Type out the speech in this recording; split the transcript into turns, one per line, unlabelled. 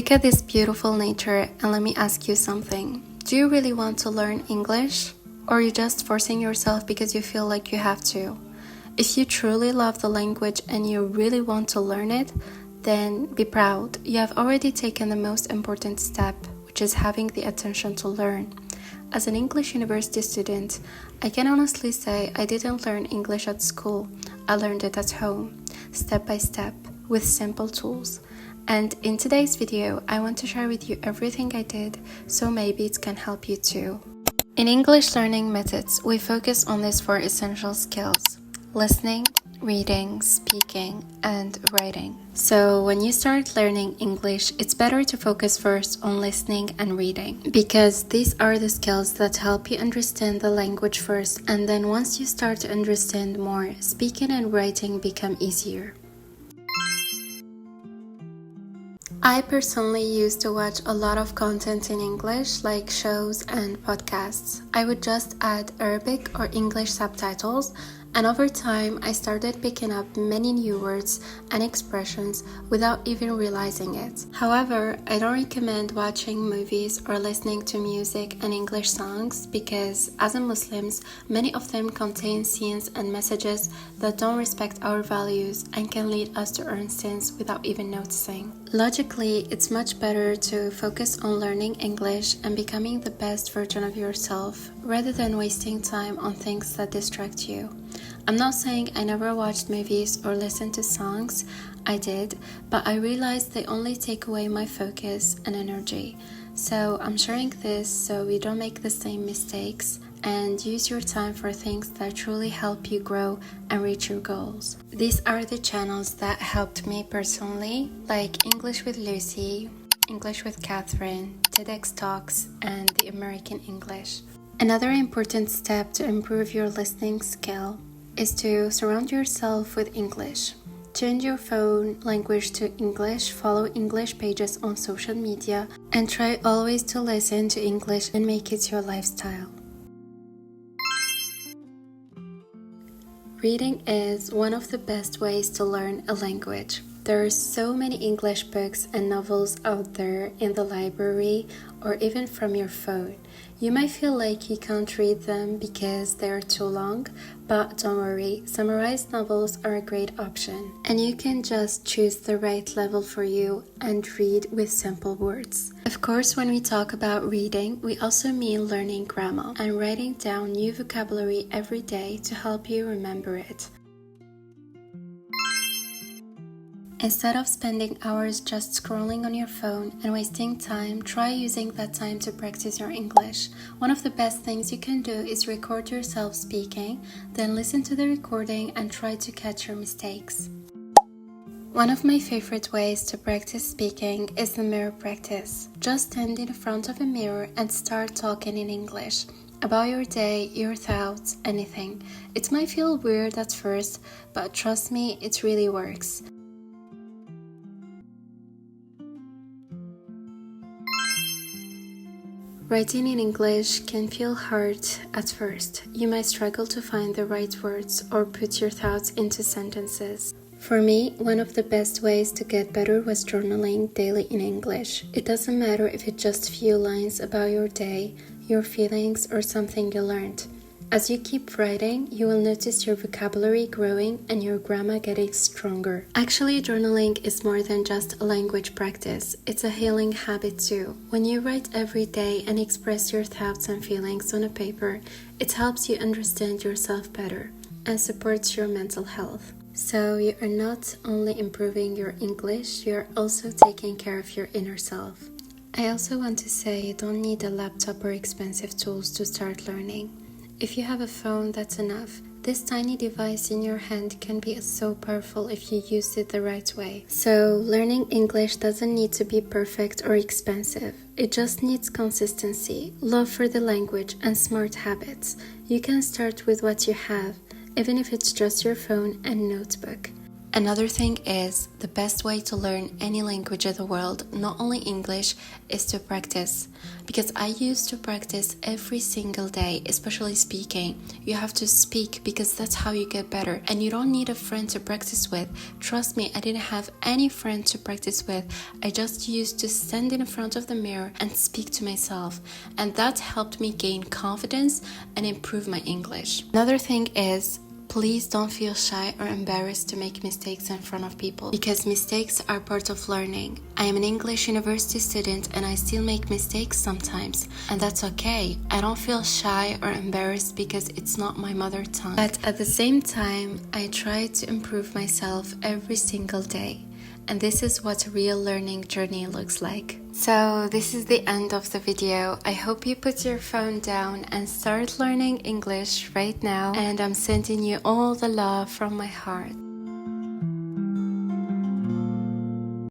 Look at this beautiful nature and let me ask you something. Do you really want to learn English? Or are you just forcing yourself because you feel like you have to? If you truly love the language and you really want to learn it, then be proud. You have already taken the most important step, which is having the attention to learn. As an English university student, I can honestly say I didn't learn English at school. I learned it at home, step by step, with simple tools. And in today's video, I want to share with you everything I did, so maybe it can help you too. In English learning methods, we focus on these 4 essential skills: listening, reading, speaking, and writing. So when you start learning English, it's better to focus first on listening and reading, because these are the skills that help you understand the language first, and then once you start to understand more, speaking and writing become easier. I personally used to watch a lot of content in English, like shows and podcasts. I would just add Arabic or English subtitles, and over time I started picking up many new words and expressions without even realizing it. However, I don't recommend watching movies or listening to music and English songs because, as Muslims, many of them contain scenes and messages that don't respect our values and can lead us to earn sins without even noticing. Logically, it's much better to focus on learning English and becoming the best version of yourself rather than wasting time on things that distract you. I'm not saying I never watched movies or listened to songs. I did, but I realized they only take away my focus and energy. So I'm sharing this so we don't make the same mistakes and use your time for things that truly help you grow and reach your goals. These are the channels that helped me personally, like English with Lucy, English with Catherine, TEDx Talks, and the American English. Another important step to improve your listening skill is to surround yourself with English. Change your phone language to English, follow English pages on social media, and try always to listen to English and make it your lifestyle. Reading is one of the best ways to learn a language. There are so many English books and novels out there in the library or even from your phone. You might feel like you can't read them because they are too long, but don't worry, summarized novels are a great option. And you can just choose the right level for you and read with simple words. Of course, when we talk about reading, we also mean learning grammar and writing down new vocabulary every day to help you remember it. Instead of spending hours just scrolling on your phone and wasting time, try using that time to practice your English. One of the best things you can do is record yourself speaking, then listen to the recording and try to catch your mistakes. One of my favorite ways to practice speaking is the mirror practice. Just stand in front of a mirror and start talking in English. About your day, your thoughts, anything. It might feel weird at first, but trust me, it really works. Writing in English can feel hard at first. You might struggle to find the right words or put your thoughts into sentences. For me, one of the best ways to get better was journaling daily in English. It doesn't matter if it's just a few lines about your day, your feelings, or something you learned. As you keep writing, you will notice your vocabulary growing and your grammar getting stronger. Actually, journaling is more than just a language practice. It's a healing habit too. When you write every day and express your thoughts and feelings on a paper, it helps you understand yourself better and supports your mental health. So you are not only improving your English, you are also taking care of your inner self. I also want to say you don't need a laptop or expensive tools to start learning. If you have a phone, that's enough. This tiny device in your hand can be so powerful if you use it the right way. So, learning English doesn't need to be perfect or expensive. It just needs consistency, love for the language, and smart habits. You can start with what you have, even if it's just your phone and notebook. Another thing is the best way to learn any language in the world, not only English, is to practice. Because I used to practice every single day, especially speaking. You have to speak because that's how you get better. And you don't need a friend to practice with. Trust me, I didn't have any friend to practice with. I just used to stand in front of the mirror and speak to myself. And that helped me gain confidence and improve my English. Another thing is, please don't feel shy or embarrassed to make mistakes in front of people, because mistakes are part of learning. I am an English university student and I still make mistakes sometimes, and that's okay. I don't feel shy or embarrassed because it's not my mother tongue. But at the same time, I try to improve myself every single day. And this is what a real learning journey looks like. So this is the end of the video. I hope you put your phone down and start learning English right now. And I'm sending you all the love from my heart.